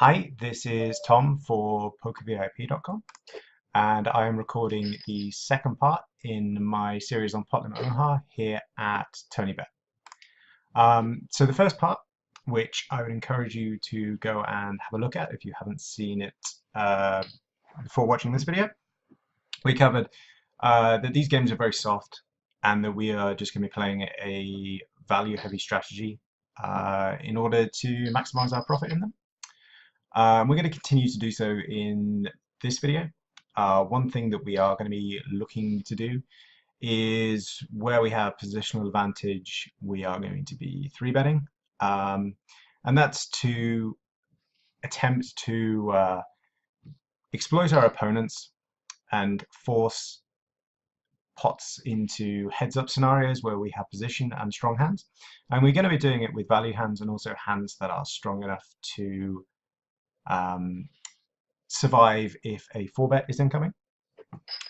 Hi, this is Tom for PokerVIP.com, and I am recording the second part in my series on Pot Limit Omaha here at TonyBet. So the first part, which I would encourage you to go and have a look at if you haven't seen it before watching this video, we covered that these games are very soft and that we are just going to be playing a value-heavy strategy in order to maximize our profit in them. We're going to continue to do so in this video. One thing that we are going to be looking to do is where we have positional advantage, we are going to be 3-betting. And that's to attempt to exploit our opponents and force pots into heads-up scenarios where we have position and strong hands. And we're going to be doing it with value hands and also hands that are strong enough to survive if a 4-bet is incoming.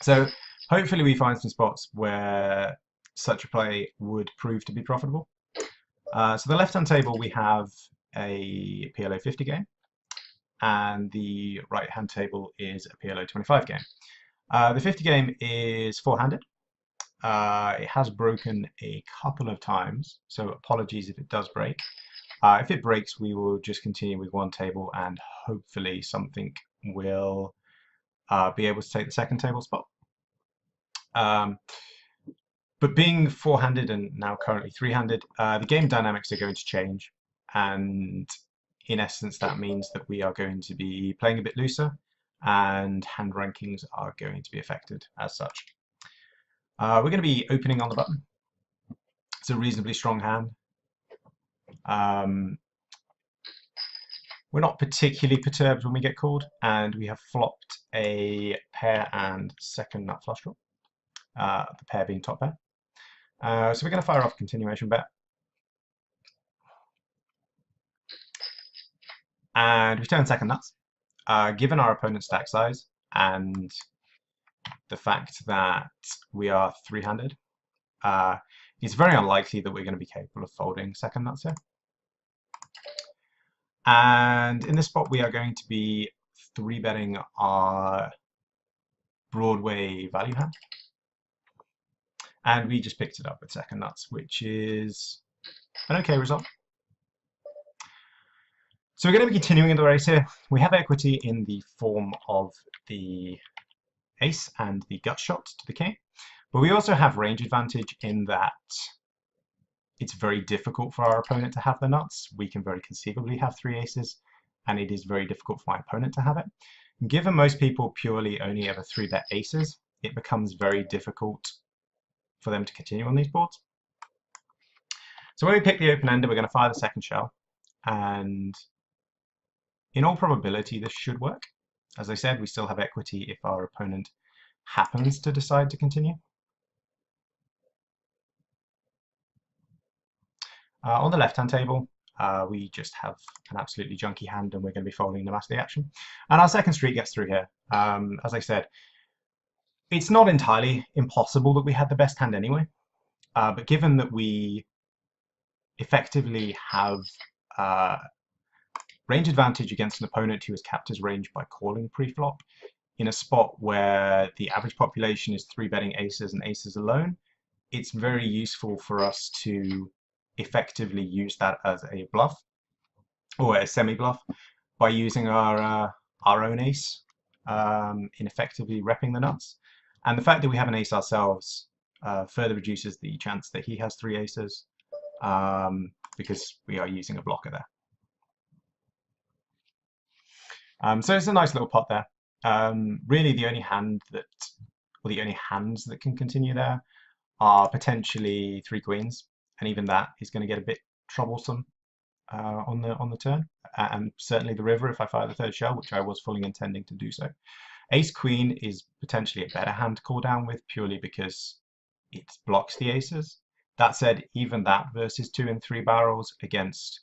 So hopefully we find some spots where such a play would prove to be profitable. So the left-hand table we have a PLO 50 game, and the right-hand table is a PLO 25 game. The 50 game is 4-handed. It has broken a couple of times, so apologies if it does break. If it breaks, we will just continue with one table and hopefully something will be able to take the second table spot. But being 4-handed and now currently 3-handed, the game dynamics are going to change, and in essence that means that we are going to be playing a bit looser and hand rankings are going to be affected as such. We're going to be opening on the button. It's a reasonably strong hand. We're not particularly perturbed when we get called, and we have flopped a pair and second nut flush draw, the pair being top pair. So we're going to fire off a continuation bet. And we turn second nuts. Given our opponent's stack size and the fact that we are 3-handed, it's very unlikely that we're going to be capable of folding second nuts here. And in this spot, we are going to be 3-betting our Broadway value hand. And we just picked it up with second nuts, which is an okay result. So we're going to be continuing in the race here. We have equity in the form of the ace and the gut shot to the king. But we also have range advantage in that it's very difficult for our opponent to have the nuts. We can very conceivably have 3 aces, and it is very difficult for my opponent to have it. Given most people purely only ever 3-bet aces, it becomes very difficult for them to continue on these boards. So when we pick the open-ender, we're going to fire the second shell, and in all probability this should work. As I said, we still have equity if our opponent happens to decide to continue. On the left-hand table, we just have an absolutely junky hand, and we're going to be folding no matter the action. And our second street gets through here. As I said, it's not entirely impossible that we had the best hand anyway, but given that we effectively have range advantage against an opponent who has capped his range by calling pre-flop, in a spot where the average population is 3-betting aces and aces alone, it's very useful for us to effectively use that as a bluff or a semi-bluff by using our own ace in effectively repping the nuts. And the fact that we have an ace ourselves further reduces the chance that he has 3 aces because we are using a blocker there. So it's a nice little pot there. Really the only hand that, or the only hands that can continue there are potentially 3 queens, and even that is going to get a bit troublesome on the turn, and certainly the river if I fire the third shell, which I was fully intending to do so. Ace queen is potentially a better hand to call down with, purely because it blocks the aces. That said, even that versus 2 and 3 barrels against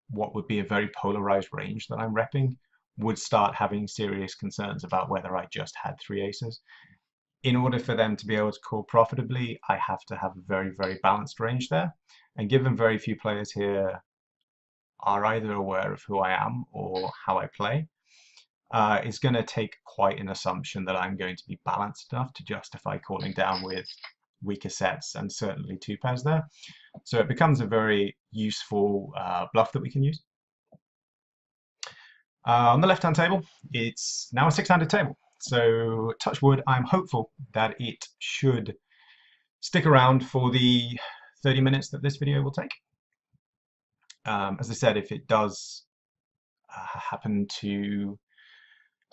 what would be a very polarized range that I'm repping would start having serious concerns about whether I just had 3 aces. In order for them to be able to call profitably, I have to have a very, very balanced range there. And given very few players here are either aware of who I am or how I play, is going to take quite an assumption that I'm going to be balanced enough to justify calling down with weaker sets and certainly two pairs there. So it becomes a very useful bluff that we can use. On the left-hand table, it's now a six-handed table. So touch wood, I'm hopeful that it should stick around for the 30 minutes that this video will take. As I said, if it does happen to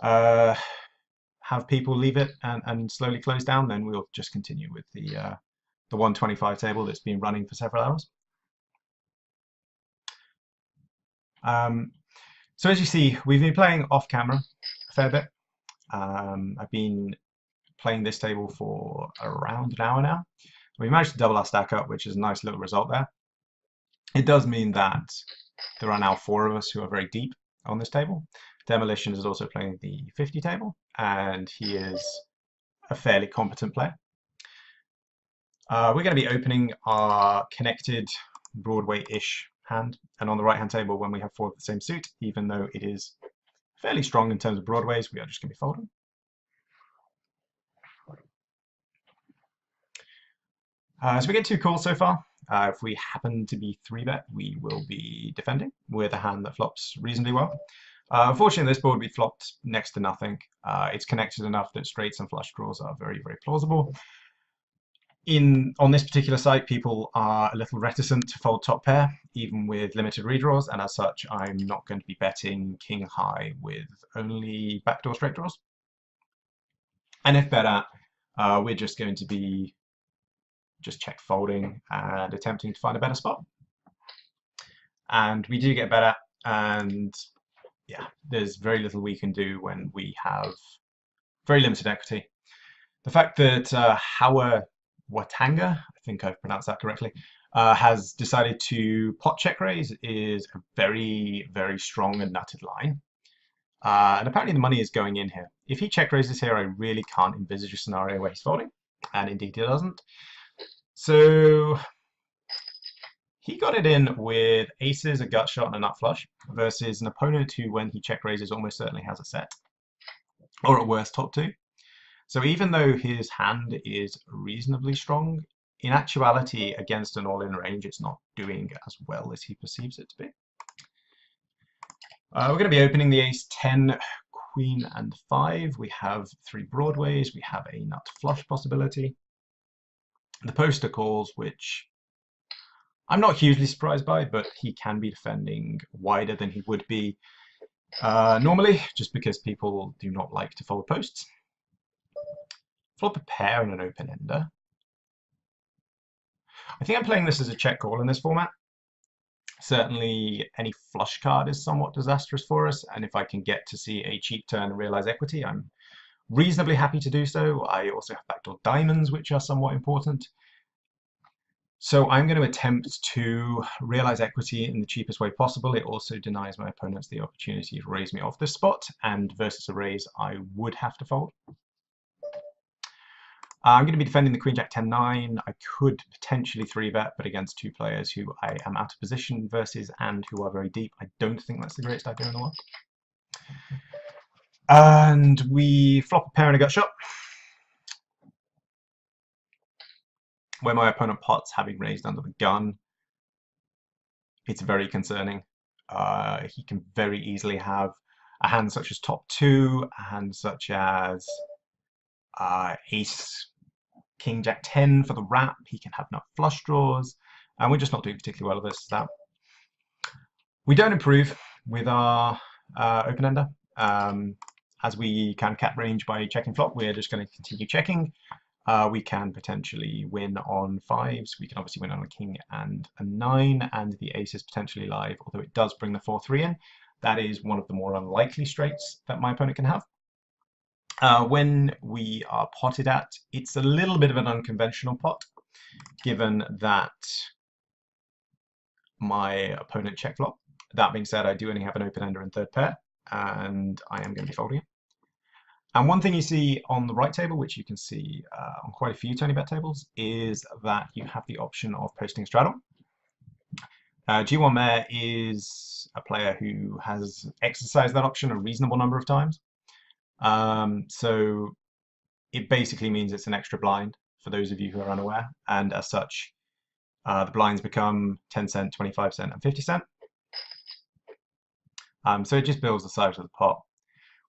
have people leave it and slowly close down, then we'll just continue with the 125 table that's been running for several hours. So as you see, we've been playing off camera a fair bit. I've been playing this table for around an hour now. We managed to double our stack up, which is a nice little result there. It does mean that there are now 4 of us who are very deep on this table. Demolition is also playing the 50 table, and he is a fairly competent player. We're going to be opening our connected Broadway-ish hand, and on the right-hand table, when we have 4 of the same suit, even though it is fairly strong in terms of Broadways, we are just going to be folding. So we get 2 calls so far. If we happen to be 3-bet, we will be defending with a hand that flops reasonably well. Unfortunately, this board we flopped next to nothing. It's connected enough that straights and flush draws are very, very plausible. On this particular site, people are a little reticent to fold top pair, even with limited redraws, and as such, I'm not going to be betting king high with only backdoor straight draws. And if bet at, we're just going to be check folding and attempting to find a better spot. And we do get better, and yeah, there's very little we can do when we have very limited equity. The fact that Hauer Watanga, I think I've pronounced that correctly, has decided to pot check raise is a very, very strong and nutted line. And apparently the money is going in here. If he check raises here, I really can't envisage a scenario where he's folding, and indeed he doesn't. So he got it in with aces, a gut shot, and a nut flush, versus an opponent who, when he check raises, almost certainly has a set, or at worst, top 2. So even though his hand is reasonably strong, in actuality, against an all-in range, it's not doing as well as he perceives it to be. We're going to be opening the ace 10, queen, and 5. We have 3 broadways. We have a nut flush possibility. The poster calls, which I'm not hugely surprised by, but he can be defending wider than he would be normally, just because people do not like to fold posts. Flop a pair and an open ender. I think I'm playing this as a check call in this format. Certainly any flush card is somewhat disastrous for us, and if I can get to see a cheap turn and realize equity, I'm reasonably happy to do so. I also have backdoor diamonds, which are somewhat important. So I'm going to attempt to realize equity in the cheapest way possible. It also denies my opponents the opportunity to raise me off this spot, and versus a raise, I would have to fold. I'm going to be defending the queen jack 10-9. I could potentially 3-bet, but against 2 players who I am out of position versus and who are very deep, I don't think that's the greatest idea in the world. And we flop a pair and a gut shot, where my opponent pots having raised under the gun. It's very concerning. He can very easily have a hand such as top 2, a hand such as ace king jack 10 for the wrap. He can have nut flush draws, and we're just not doing particularly well with this. That we don't improve with our open ender. As we can cap range by checking flop, we're just going to continue checking. We can potentially win on 5s. We can obviously win on a king and a 9, and the ace is potentially live, although it does bring the 4-3 in. That is one of the more unlikely straights that my opponent can have. When we are potted at, it's a little bit of an unconventional pot, given that my opponent check flop. That being said, I do only have an open ender and third pair, and I am going to be folding it. And one thing you see on the right table, which you can see on quite a few Tony Bet tables, is that you have the option of posting straddle. G1 Mare is a player who has exercised that option a reasonable number of times. So it basically means it's an extra blind for those of you who are unaware, and as such, the blinds become 10 cent, 25 cent, and 50 cent. So it just builds the size of the pot,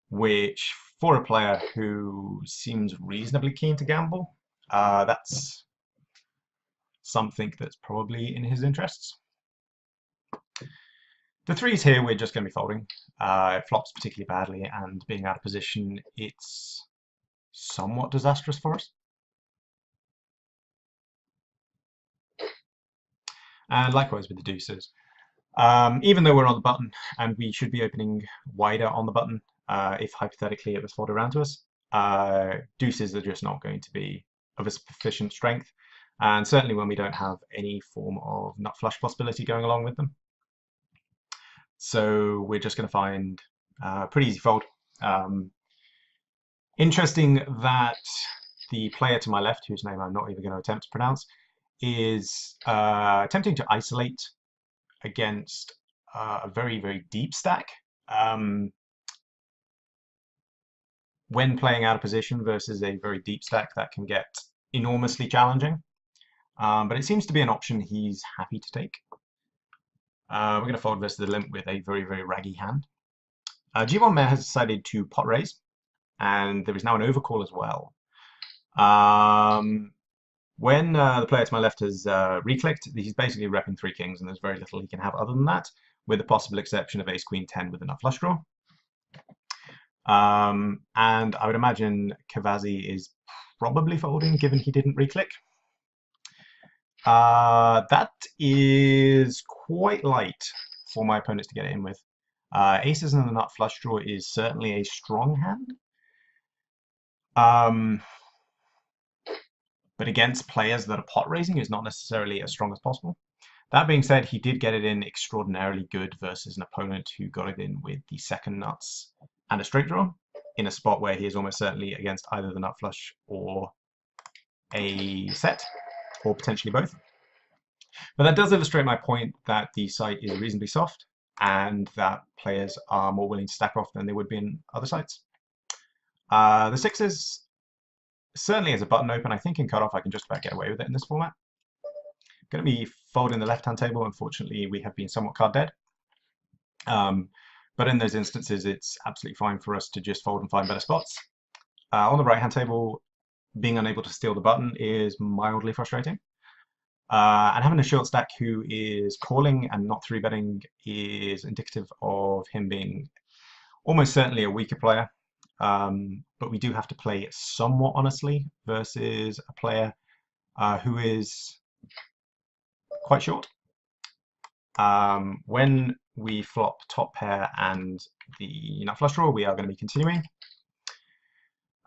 which for a player who seems reasonably keen to gamble, that's something that's probably in his interests. The threes here, we're just going to be folding. It flops particularly badly, and being out of position, it's somewhat disastrous for us. And likewise with the deuces. Even though we're on the button, and we should be opening wider on the button, if hypothetically it was folded around to us, deuces are just not going to be of a sufficient strength, and certainly when we don't have any form of nut flush possibility going along with them. So we're just going to find a pretty easy fold. Interesting that the player to my left, whose name I'm not even going to attempt to pronounce, is attempting to isolate against a very, very deep stack. When playing out of position versus a very deep stack, that can get enormously challenging. But it seems to be an option he's happy to take. We're going to fold versus the limp with a very, very raggy hand. G1 Mare has decided to pot raise, and there is now an overcall as well. When the player to my left has reclicked, he's basically repping 3 kings, and there's very little he can have other than that, with the possible exception of ace queen 10 with a nut flush draw. And I would imagine Kavazi is probably folding, given he didn't reclick. That is quite light for my opponents to get it in with. Aces and the nut flush draw is certainly a strong hand. But against players that are pot raising is not necessarily as strong as possible. That being said, he did get it in extraordinarily good versus an opponent who got it in with the second nuts and a straight draw, in a spot where he is almost certainly against either the nut flush or a set, or potentially both. But that does illustrate my point that the site is reasonably soft, and that players are more willing to stack off than they would be in other sites. The sixes, certainly as a button open, I think in cutoff I can just about get away with it in this format. Going to be folding the left-hand table. Unfortunately, we have been somewhat card dead. But in those instances, it's absolutely fine for us to just fold and find better spots. On the right-hand table, being unable to steal the button is mildly frustrating. And having a short stack who is calling and not 3-betting is indicative of him being almost certainly a weaker player. But we do have to play somewhat honestly versus a player who is quite short. When we flop top pair and the nut flush draw, we are going to be continuing.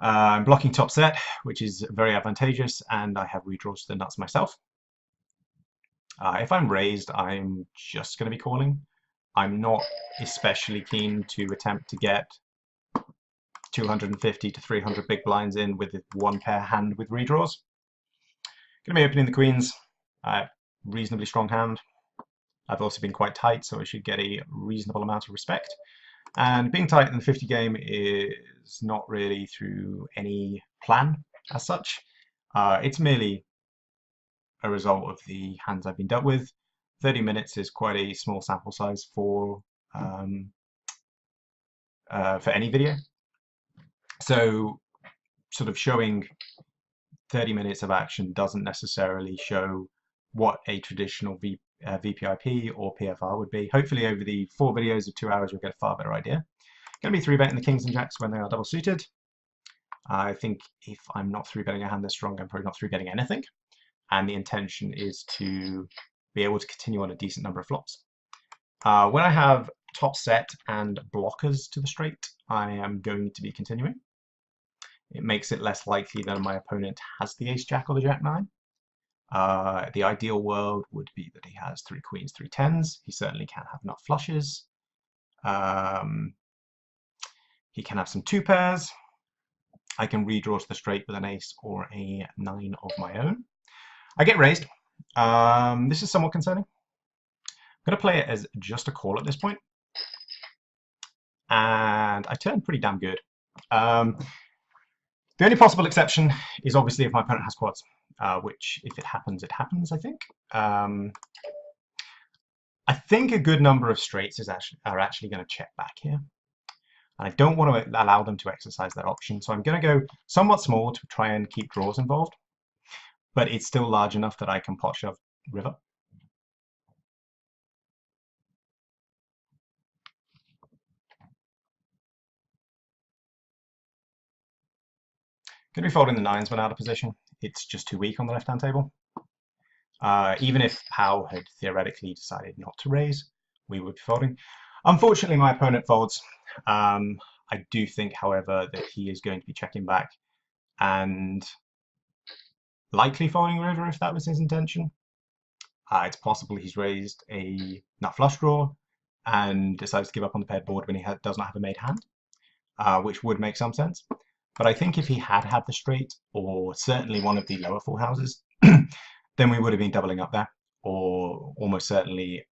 I'm blocking top set, which is very advantageous, and I have redraws to the nuts myself. If I'm raised, I'm just going to be calling. I'm not especially keen to attempt to get 250 to 300 big blinds in with one pair hand with redraws. Going to be opening the queens. Reasonably strong hand. I've also been quite tight, so I should get a reasonable amount of respect. And being tight in the 50 game is not really through any plan as such. It's merely a result of the hands I've been dealt with. 30 minutes is quite a small sample size for any video. So sort of showing 30 minutes of action doesn't necessarily show what a traditional VPIP or PFR would be. Hopefully over the 4 videos of 2 hours you'll get a far better idea. Going to be 3-betting the kings and jacks when they are double suited. I think if I'm not 3-betting a hand this strong, I'm probably not 3-betting anything. And the intention is to be able to continue on a decent number of flops. When I have top set and blockers to the straight, I am going to be continuing. It makes it less likely that my opponent has the ace-jack or the jack-9. The ideal world would be that he has 3 queens, 3 tens. He certainly can have nut flushes. He can have some 2 pairs. I can redraw to the straight with an ace or a 9 of my own. I get raised. This is somewhat concerning. going to play it as just a call at this point, and I turned pretty damn good. The only possible exception is obviously if my opponent has quads, which if it happens, it happens, I think. I think a good number of straights are actually going to check back here. And I don't want to allow them to exercise that option, so I'm going to go somewhat small to try and keep draws involved, but it's still large enough that I can pot shove river. Going to be folding the nines when out of position. It's just too weak on the left-hand table. Even if Powell had theoretically decided not to raise, we would be folding. Unfortunately, my opponent folds. I do think, however, that he is going to be checking back and likely folding river if that was his intention. It's possible he's raised a nut flush draw and decides to give up on the paired board when he does not have a made hand, which would make some sense. But I think if he had had the straight, or certainly one of the lower four houses, then we would have been doubling up there, or almost certainly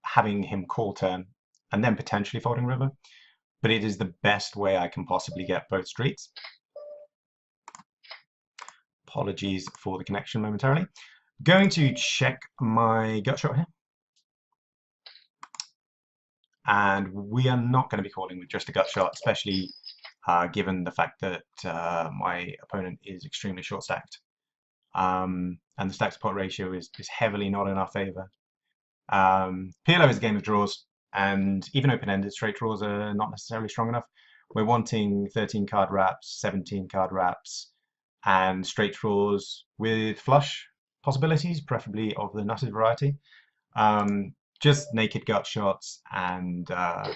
having him call turn and then potentially folding river. But it is the best way I can possibly get both streets. Apologies for the connection momentarily. Going to check my gut shot here. And we are not going to be calling with just a gut shot, especially given the fact that my opponent is extremely short stacked. And the stack to pot ratio is heavily not in our favour. PLO is a game of draws, and even open-ended straight draws are not necessarily strong enough. We're wanting 13 card wraps, 17 card wraps, and straight draws with flush possibilities, preferably of the nutted variety. Just naked gut shots and the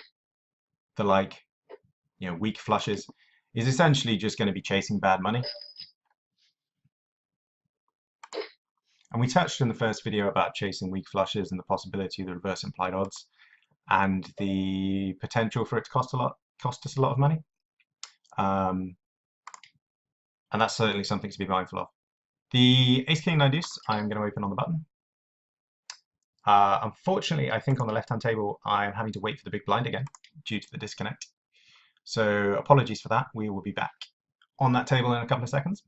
like, weak flushes is essentially just going to be chasing bad money. And we touched in the first video about chasing weak flushes and the possibility of the reverse implied odds and the potential for it to cost us a lot of money. And that's certainly something to be mindful of. The ace king nine deuce I'm going to open on the button. Unfortunately, I think on the left-hand table I'm having to wait for the big blind again due to the disconnect. So apologies for that. We will be back on that table in a couple of seconds.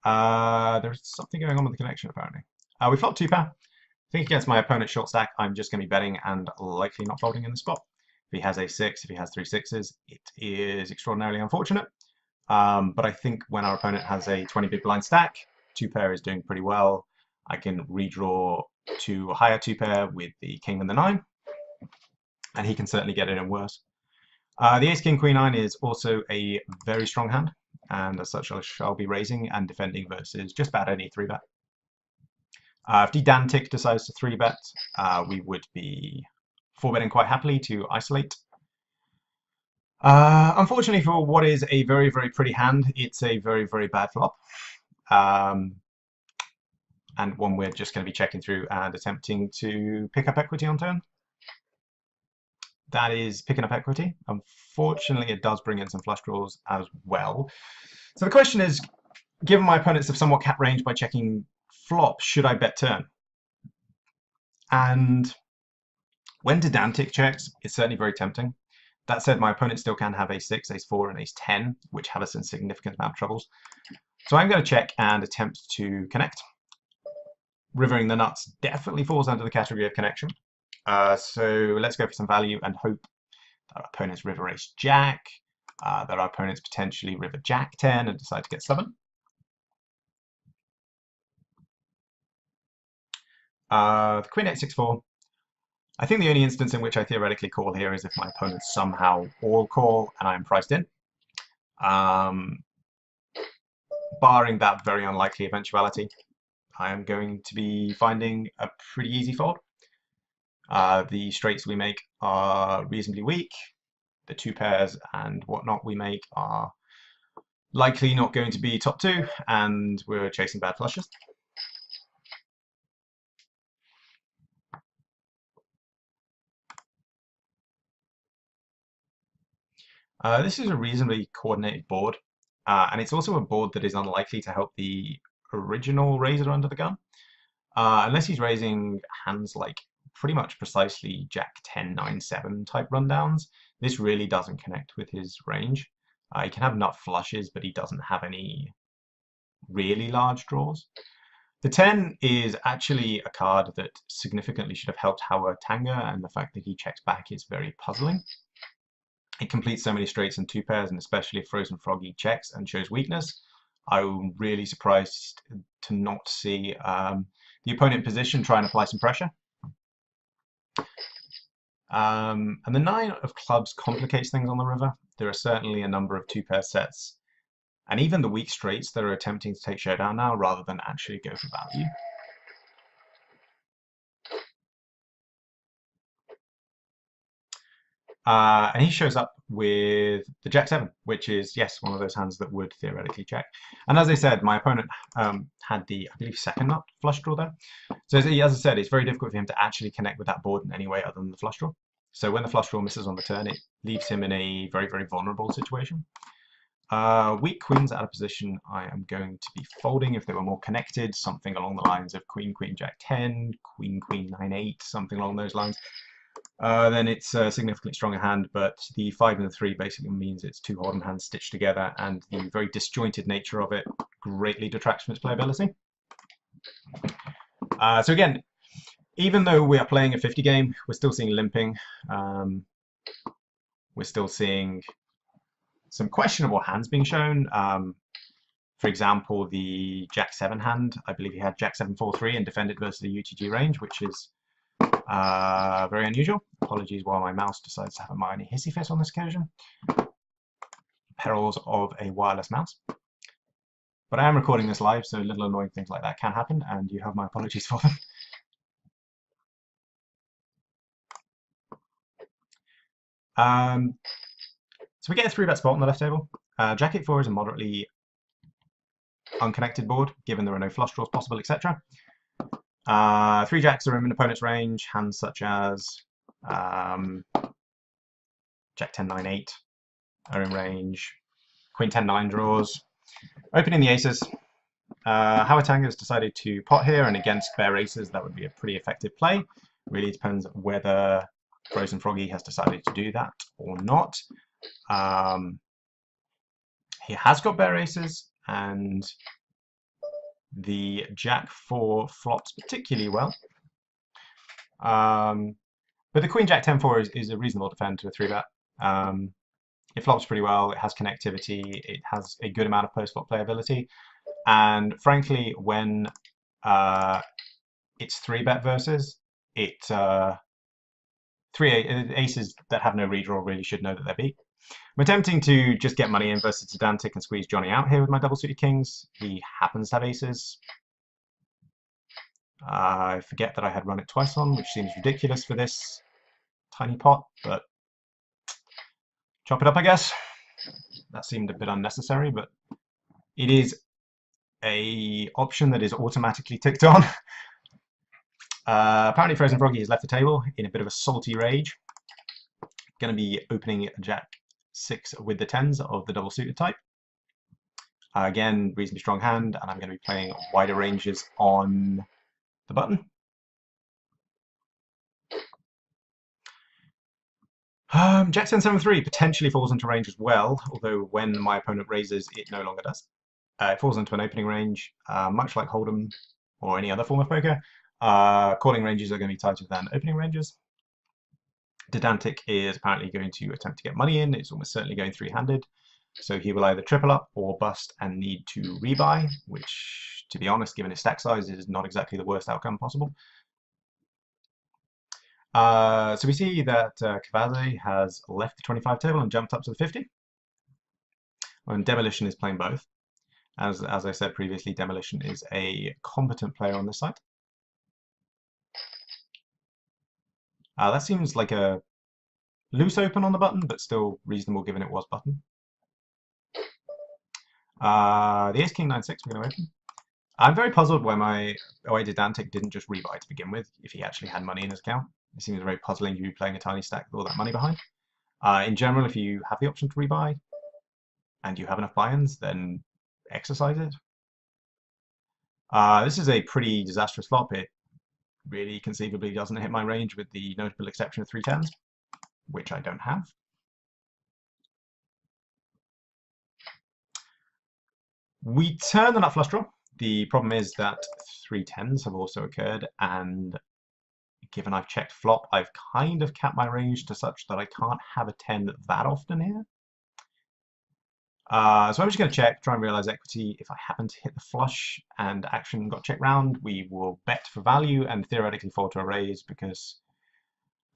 There's something going on with the connection apparently. We flopped two pair. I think against my opponent's short stack, I'm just going to be betting and likely not folding in the spot. If he has a six, if he has three sixes, it is extraordinarily unfortunate. But I think when our opponent has a 20 big blind stack, two pair is doing pretty well. I can redraw to a higher two pair with the king and the nine, and he can certainly get it in worse. The ace king queen nine is also a very strong hand, and as such I shall be raising and defending versus just about any 3-bet. If Dantic decides to 3-bet, we would be 4-betting quite happily to isolate. Unfortunately for what is a very, very pretty hand, it's a very, very bad flop. And one we're just going to be checking through and attempting to pick up equity on turn. That is picking up equity. Unfortunately, it does bring in some flush draws as well. So the question is, given my opponents have somewhat capped range by checking flop, should I bet turn? And when Dantic checks, it's certainly very tempting. That said, my opponent still can have ace 6, ace 4, and ace 10, which have us in significant amount of troubles. So I'm going to check and attempt to connect. Rivering the nuts definitely falls under the category of connection. So let's go for some value and hope that our opponents river ace jack, that our opponents potentially river jack 10 and decide to get stubborn. The queen 8 6 4. I think the only instance in which I theoretically call here is if my opponents somehow all call and I'm priced in. Barring that very unlikely eventuality, I am going to be finding a pretty easy fold. The straights we make are reasonably weak. The two pairs and whatnot we make are likely not going to be top two, and we're chasing bad flushes. This is a reasonably coordinated board. And it's also a board that is unlikely to help the original raiser under the gun. Unless he's raising hands like pretty much precisely Jack 10, 9, 7 type rundowns, this really doesn't connect with his range. He can have nut flushes, but he doesn't have any really large draws. The 10 is actually a card that significantly should have helped Howard Tanga, and the fact that he checks back is very puzzling. It completes so many straights and two pairs, and especially if Frozen Froggy checks and shows weakness. I'm really surprised to not see the opponent position try and apply some pressure. And the 9 of clubs complicates things on the river. There are certainly a number of two-pair sets, and even the weak straights that are attempting to take showdown now rather than actually go for value. And he shows up with the Jack 7, which is, yes, one of those hands that would theoretically check. And as I said, my opponent had the, I believe, second nut flush draw there. So as I said, it's very difficult for him to actually connect with that board in any way other than the flush draw. So when the flush draw misses on the turn, it leaves him in a very, very vulnerable situation. Weak queens out of position, I am going to be folding if they were more connected, something along the lines of Queen, Queen, Jack 10, Queen, Queen, 9, 8, something along those lines. Then it's a significantly stronger hand, but the 5 and the 3 basically means it's two Hold'em hands stitched together, and the very disjointed nature of it greatly detracts from its playability. So again, even though we are playing a 50 game, we're still seeing limping. We're still seeing some questionable hands being shown. For example, the Jack 7 hand, I believe he had Jack 7, 4, 3 and defended versus the UTG range, which is very unusual. Apologies while my mouse decides to have a minor hissy fit on this occasion. Perils of a wireless mouse. But I am recording this live, so little annoying things like that can happen, and you have my apologies for them. So we get a 3-bet spot on the left table. Jack 8-4 is a moderately unconnected board, given there are no flush draws possible, etc. 3 jacks are in an opponent's range. Hands such as Jack 10, 9, 8 are in range. Queen 10, 9 draws. Opening the aces. Howard Tanga has decided to pot here, and against bare aces that would be a pretty effective play. Really depends whether Frozen Froggy has decided to do that or not. He has got bare aces, and the Jack 4 flops particularly well. But the Queen Jack 10 4 is a reasonable defend to a 3-bet. It flops pretty well, it has connectivity, it has a good amount of post-flop playability, and frankly, when it's 3-bet versus, three aces that have no redraw really should know that they're beat. I'm attempting to just get money in versus Sedantic and squeeze Johnny out here with my double-suited kings. He happens to have aces. I forget that I had run it twice on, which seems ridiculous for this tiny pot, but chop it up, I guess. That seemed a bit unnecessary, but it is a option that is automatically ticked on. Apparently Frozen Froggy has left the table in a bit of a salty rage. Going to be opening Jack 6 with the 10s of the double suited type. Again, reasonably strong hand, and I'm going to be playing wider ranges on the button. Jack 10, 7, 3 potentially falls into range as well, although when my opponent raises, it no longer does. It falls into an opening range, much like Hold'em or any other form of poker. Calling ranges are going to be tighter than opening ranges. Didantic is apparently going to attempt to get money in. It's almost certainly going three-handed. So he will either triple up or bust and need to rebuy, which, to be honest, given his stack size, is not exactly the worst outcome possible. So we see that Cavaze has left the 25 table and jumped up to the 50. And Demolition is playing both. As I said previously, Demolition is a competent player on this side. That seems like a loose open on the button, but still reasonable given it was button. The Ace King 9 6 we're going to open. I'm very puzzled why Didantic didn't just rebuy to begin with if he actually had money in his account. It seems very puzzling to be playing a tiny stack with all that money behind. In general, if you have the option to rebuy, and you have enough buy-ins, then exercise it. This is a pretty disastrous flop. It really conceivably doesn't hit my range with the notable exception of 3 10s, which I don't have. We turn the nut flush draw. The problem is that 3 10s have also occurred, and given I've checked flop, I've kind of capped my range to such that I can't have a 10 that often here. So I'm just going to check, try and realize equity. If I happen to hit the flush and action got checked round, we will bet for value and theoretically fall to a raise, because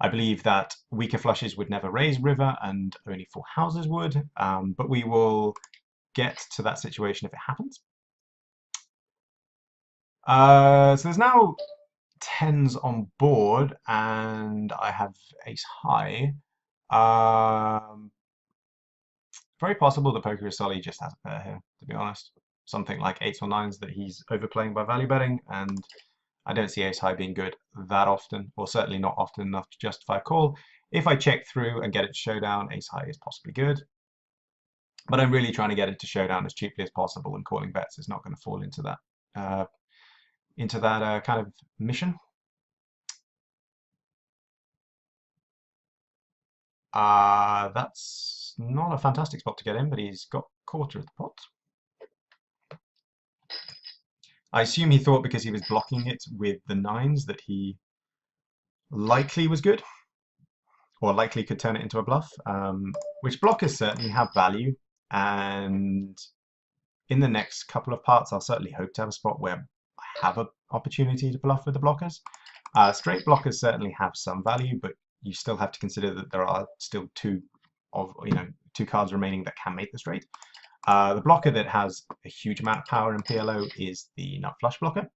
I believe that weaker flushes would never raise river and only 4 houses would, but we will get to that situation if it happens. So there's now 10s on board and I have ace high. Very possible that Poker Sully just has a pair here, to be honest. Something like 8s or 9s that he's overplaying by value betting, and I don't see ace high being good that often, or certainly not often enough to justify a call. If I check through and get it to showdown, ace high is possibly good. But I'm really trying to get it to showdown as cheaply as possible, and calling bets is not going to fall into that kind of mission. That's not a fantastic spot to get in, but he's got quarter of the pot. I assume he thought because he was blocking it with the 9s that he likely was good, or likely could turn it into a bluff, which blockers certainly have value, and in the next couple of parts I'll certainly hope to have a spot where I have an opportunity to bluff with the blockers. Straight blockers certainly have some value, but you still have to consider that there are still two cards remaining that can make the straight. The blocker that has a huge amount of power in PLO is the nut flush blocker.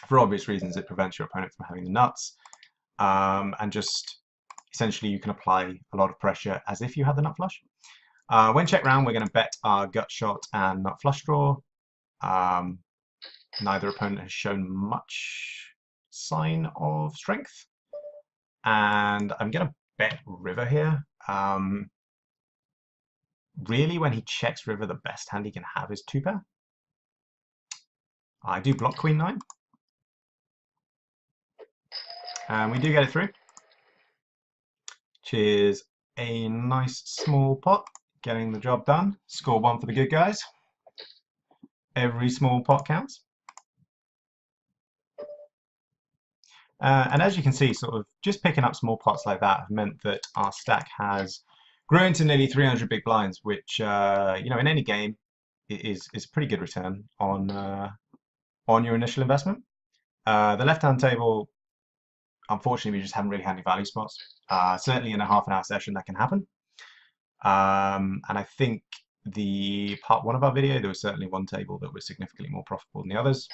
For obvious reasons, it prevents your opponent from having the nuts, and just essentially you can apply a lot of pressure as if you had the nut flush. When check round, we're going to bet our gut shot and nut flush draw. Neither opponent has shown much sign of strength, and I'm going to bet river here. Really, when he checks river, the best hand he can have is 2-pair. I do block queen 9, and we do get it through, which is a nice small pot, getting the job done. Score 1 for the good guys. Every small pot counts. And as you can see, sort of just picking up small pots like that have meant that our stack has grown to nearly 300 big blinds, which in any game is a pretty good return on your initial investment. The left-hand table, unfortunately, we just haven't really had any value spots. Certainly in a half-an-hour session, that can happen. And I think the part 1 of our video, there was certainly one table that was significantly more profitable than the others.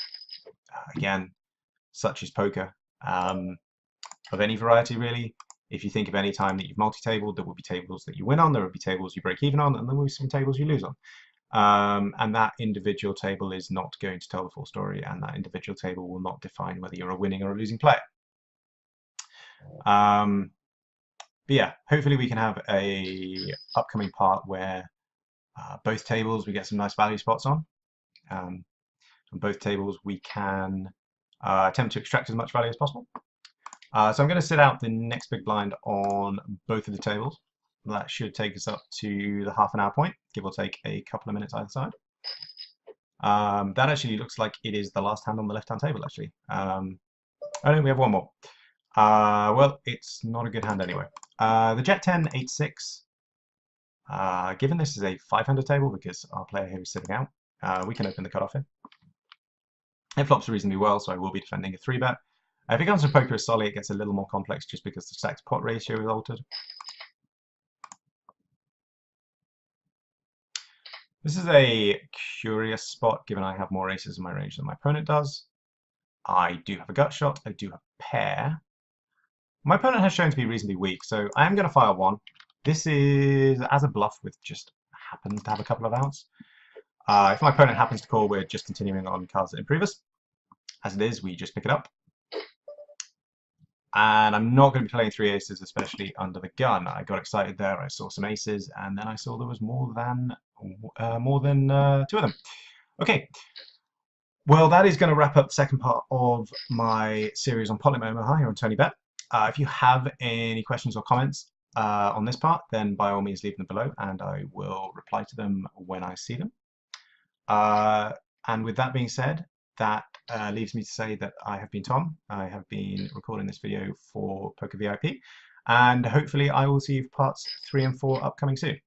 Again, such is poker. Of any variety, really. If you think of any time that you've multi-tabled, there will be tables that you win on, there will be tables you break even on, and there will be some tables you lose on. And that individual table is not going to tell the full story, and that individual table will not define whether you're a winning or a losing player. But yeah, hopefully we can have a upcoming part where both tables we get some nice value spots on. On both tables we can attempt to extract as much value as possible. So I'm going to sit out the next big blind on both of the tables. That should take us up to the half-an-hour point, give or take a couple of minutes either side. That actually looks like it is the last hand on the left-hand table, actually. Oh no, we have one more. Well, it's not a good hand anyway. The Jet 10, 8-6. Given this is a 500 table, because our player here is sitting out, we can open the cutoff here. It flops reasonably well, so I will be defending a 3-bet. If it comes to poker as solid, it gets a little more complex just because the stack to pot ratio is altered. This is a curious spot, given I have more aces in my range than my opponent does. I do have a gut shot, I do have a pair. My opponent has shown to be reasonably weak, so I am going to fire 1. This is as a bluff with just happens to have a couple of outs. If my opponent happens to call, we're just continuing on cards that improve us. As it is, we just pick it up. And I'm not going to be playing 3 aces, especially under the gun. I got excited there, I saw some aces, and then I saw there was more than more than 2 of them. Okay, well, that is going to wrap up the second part of my series on Pot Limit Omaha here on Tony Bet. If you have any questions or comments on this part, then by all means leave them below and I will reply to them when I see them. And with that being said, that leaves me to say that I have been Tom. I have been recording this video for Poker VIP, and hopefully I will see you for parts 3 and 4 upcoming soon.